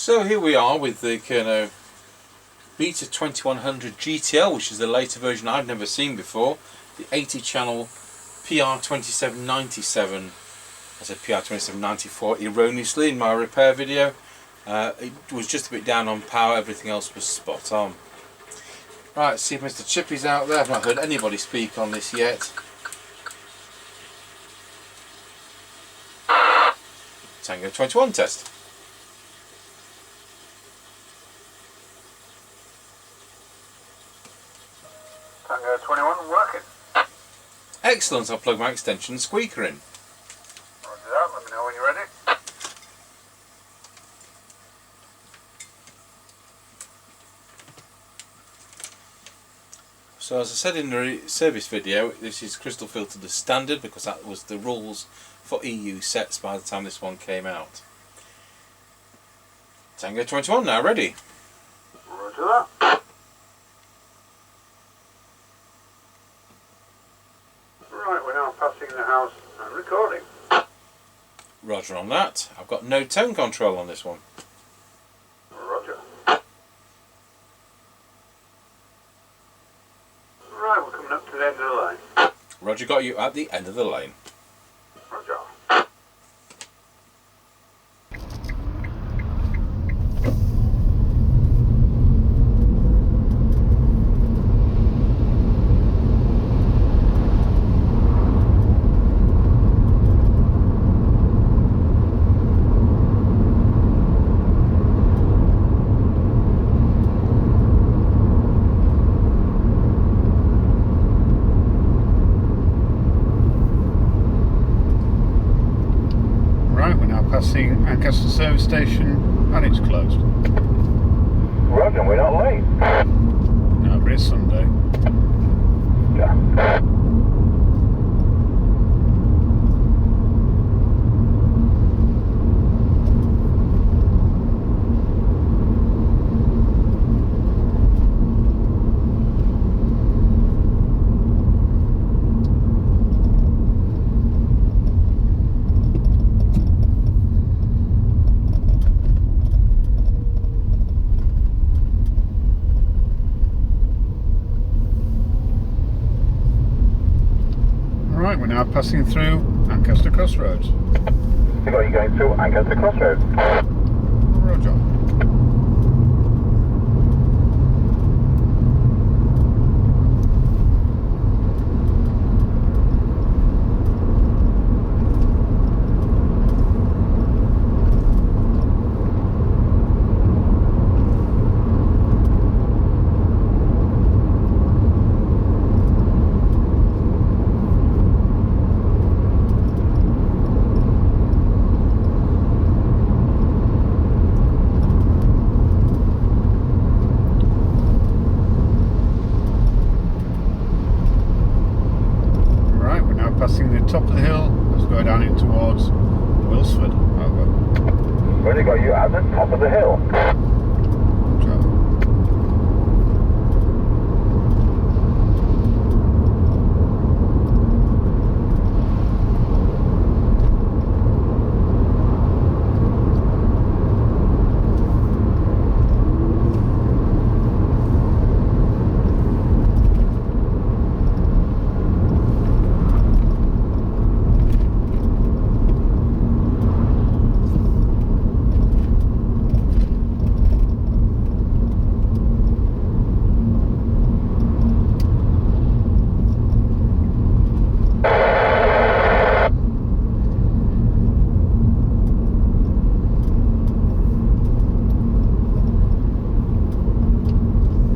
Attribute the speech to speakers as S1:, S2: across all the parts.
S1: So here we are with the Kernow Beta 2100 GTL, which is the later version I've never seen before. The 80 channel PR2797. I said PR2794 erroneously in my repair video. It was just a bit down on power, everything else was spot on. Right, see if Mr. Chippie's out there. I've not heard anybody speak on this yet. Tango 21 test.
S2: Tango 21 working.
S1: Excellent, I'll plug my extension squeaker in.
S2: Roger that, let me know when you're ready.
S1: So as I said in the service video, this is crystal filtered as standard because that was the rules for EU sets by the time this one came out. Tango 21 now ready.
S2: Roger that. Right, we're now passing the house and recording.
S1: Roger on that. I've got no tone control on this one.
S2: Roger. Right, we're coming up to the end of the lane.
S1: Roger got you at the end of the lane.
S2: Roger.
S3: Passing Ancaster service station and it's closed.
S2: Roger, we're not late.
S3: No, but it's Sunday.
S2: Yeah.
S3: Right, we're now passing through Ancaster Crossroads.
S2: We got you going through Ancaster Crossroads.
S3: Roger. Passing the top of the hill, let's go down in towards Wilsford. Over.
S2: Where got you at the top of the hill?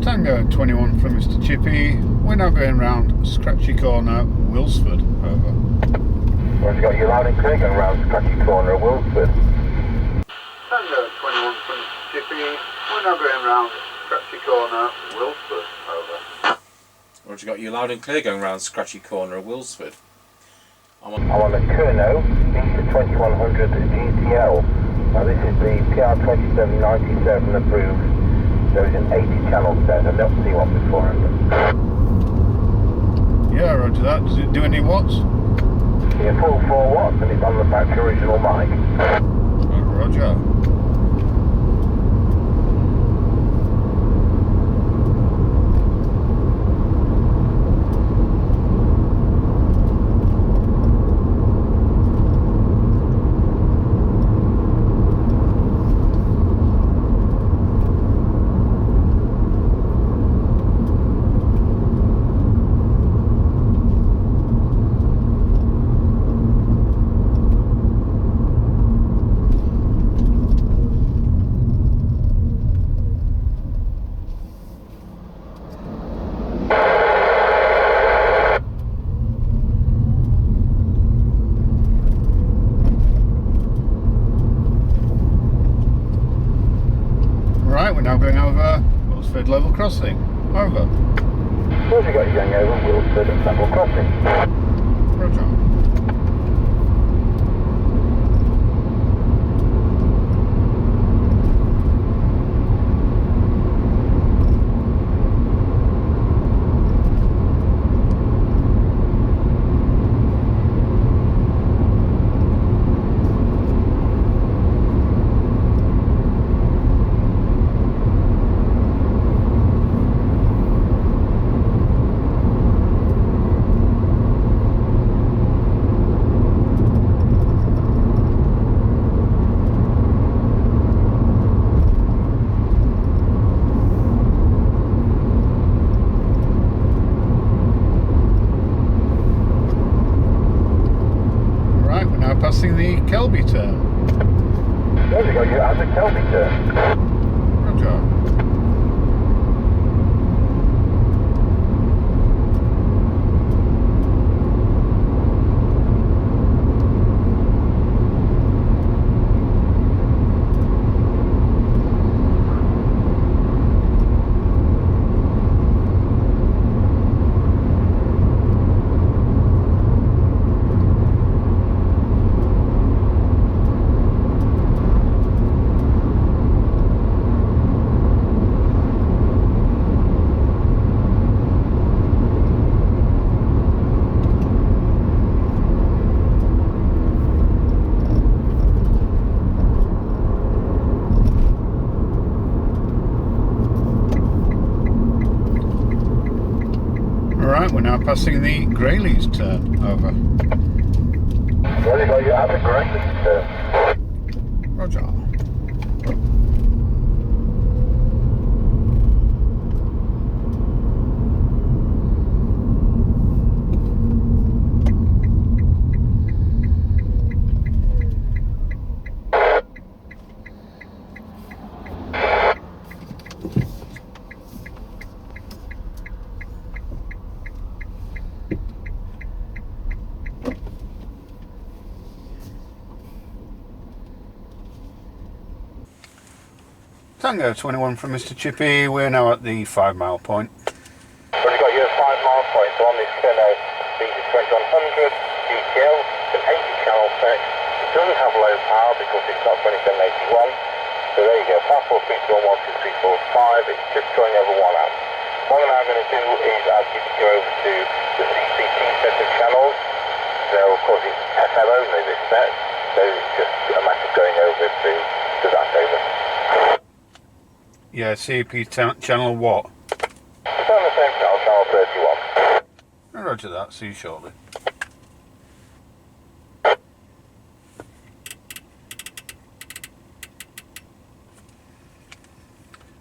S2: Tango 21 from Mr. Chippie. We're now going round Scratchy Corner, Wilsford. Over. Where's got you loud and clear going round Scratchy Corner, Wilsford? Tango 21 from Mr. Chippie. We're now going round Scratchy Corner, Wilsford. Over.
S1: Roger got you loud and clear going round Scratchy Corner, Wilsford.
S2: I'm on the Kernow Beta 2100 GTL. Now this is the PR2797 approved. There is an 80 channel set. I've never seen one before.
S3: Yeah, roger that. Does it do any watts?
S2: Yeah, full 4 watts and it's on the factory original mic.
S3: Roger. now going over Wilsford level crossing. Over.
S2: Roger, got you going over Wilsford level crossing.
S3: Roger. Passing the Kelby turn.
S2: There we go, you have the Kelby turn.
S3: Roger. Right, we're now passing the Grayleys turn. Over.
S2: There you go, you have the Grayleys turn.
S3: Roger. Tango 21 from Mr. Chippie. We're now at the 5 mile point.
S2: Well, you've got your 5 mile point, so on this Kernow Beta 2100 GTL, it's an 80 channel set. It doesn't have low power because it's not 2781. So there you go, 543211235, it's just going over 1 amp. What I'm now going to do is ask you to go over to the CEPT set of channels. So of course it's FM only this set, so it's just a matter of going over to that over.
S3: Yeah, CEP channel what?
S2: It's on the same channel, channel 31.
S3: Roger that, see you shortly.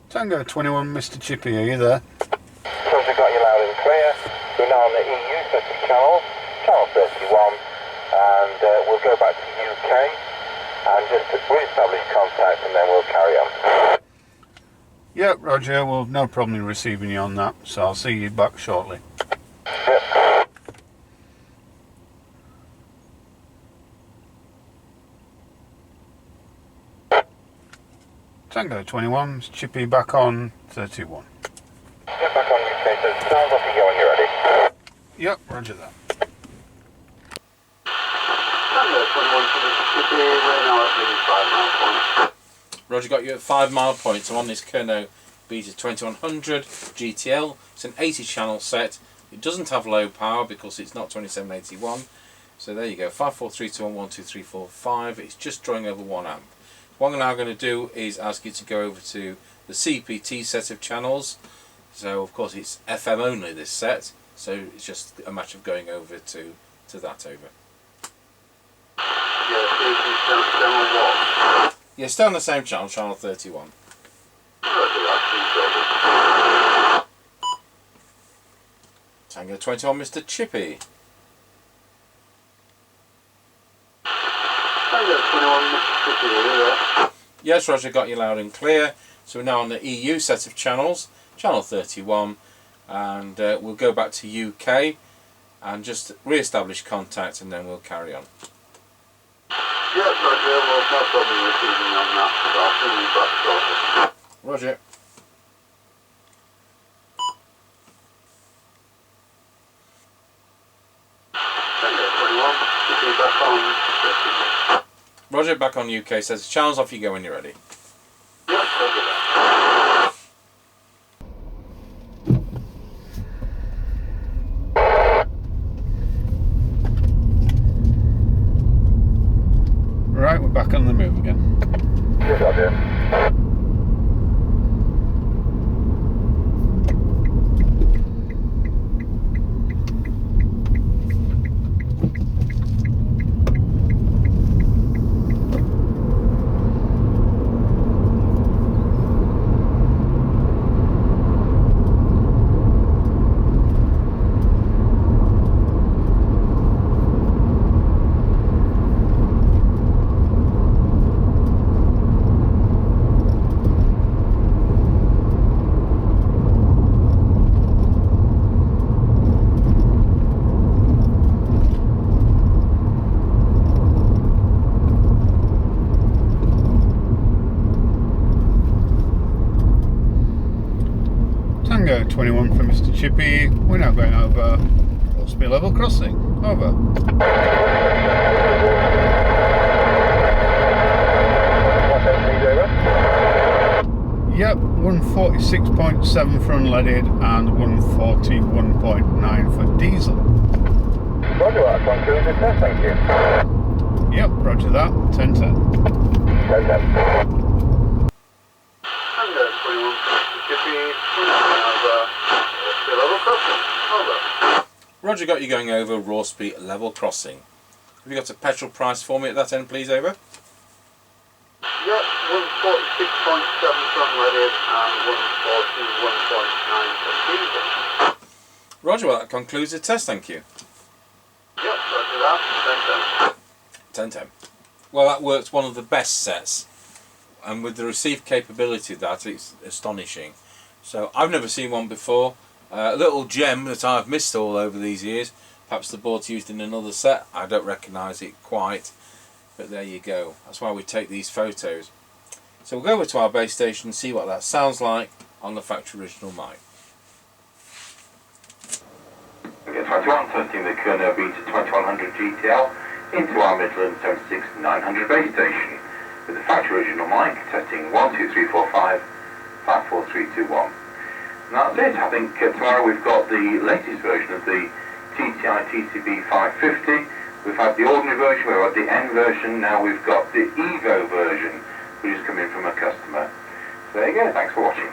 S3: Tango 21, Mr. Chippie, are you there?
S2: So we've got you loud and clear. We're now on the EU set of channels, channel 31, and we'll go back to UK and just re-establish contact and then we'll carry on.
S3: Yep, Roger, well, no problem in receiving you on that, so I'll see you back shortly.
S2: Yep.
S3: Tango 21, Chippie back on 31.
S2: Get back on UK, so it sounds like you go when you're ready.
S3: Yep, Roger that.
S2: Tango 21 for the Chippie, we're now at the 5 mile point.
S1: Roger, got you at 5 mile point. So on this Kernow Beta 2100 GTL, it's an 80 channel set. It doesn't have low power because it's not 2781. So there you go, 543211235. It's just drawing over 1 amp. What I'm now going to do is ask you to go over to the CPT set of channels. So of course it's FM only this set, so it's just a matter of going over to that over.
S2: Yeah, channel what?
S1: Yeah, still on the same channel, channel 31. Tango 21, Mr. Chippie.
S2: Tango 21, Mr. Chippie, are you there?
S1: Yes, Roger, got you loud and clear. So we're now on the EU set of channels, channel 31, and we'll go back to UK and just re-establish contact and then we'll carry on.
S2: Yes, Roger, well, no problem receiving on that, but I'll see you back shortly.
S1: Roger. Roger, back on UK, says channels off you go when you're ready.
S2: Yep, Roger that.
S3: Right, we're back on the move again.
S2: Yes, Roger.
S3: Tango 21 for Mr. Chippie. We're now going over Rossby level crossing. Over. Yep, 146.7 for unleaded and 141.9 for diesel.
S2: Roger that, conclude the test, thank you.
S3: Yep, roger that. 10-10.
S2: Okay.
S3: Tango 21 for Mr. Chippie. We're now going over Rossby level crossing. Over.
S1: Roger, got you going over Rossby level crossing. Have you got a petrol price for me at that end, please, over?
S3: Yep, 146.7 for unleaded and 141.9 for diesel.
S1: Roger, well, that concludes the test, thank you.
S3: Yep, roger that. 10-10.
S1: 10-10. Well, that worked one of the best sets, and with the receive capability of that, it's astonishing. So I've never seen one before. A little gem that I've missed all over these years. Perhaps the board's used in another set. I don't recognise it quite, but there you go. That's why we take these photos. So we'll go over to our base station and see what that sounds like on the factory original mic.
S4: Okay, 21, testing the Kernow Beta 2100 GTL into our Midland 76900 base station with the factory original mic, testing 1, 2, 3, 4, 5, 5, 4, 3, 2, 1. And that's it. I think tomorrow we've got the latest version of the TTI TCB 550. We've had the ordinary version, we've had the N version, now we've got the Evo version, which is coming from a customer. So there you go, thanks for watching.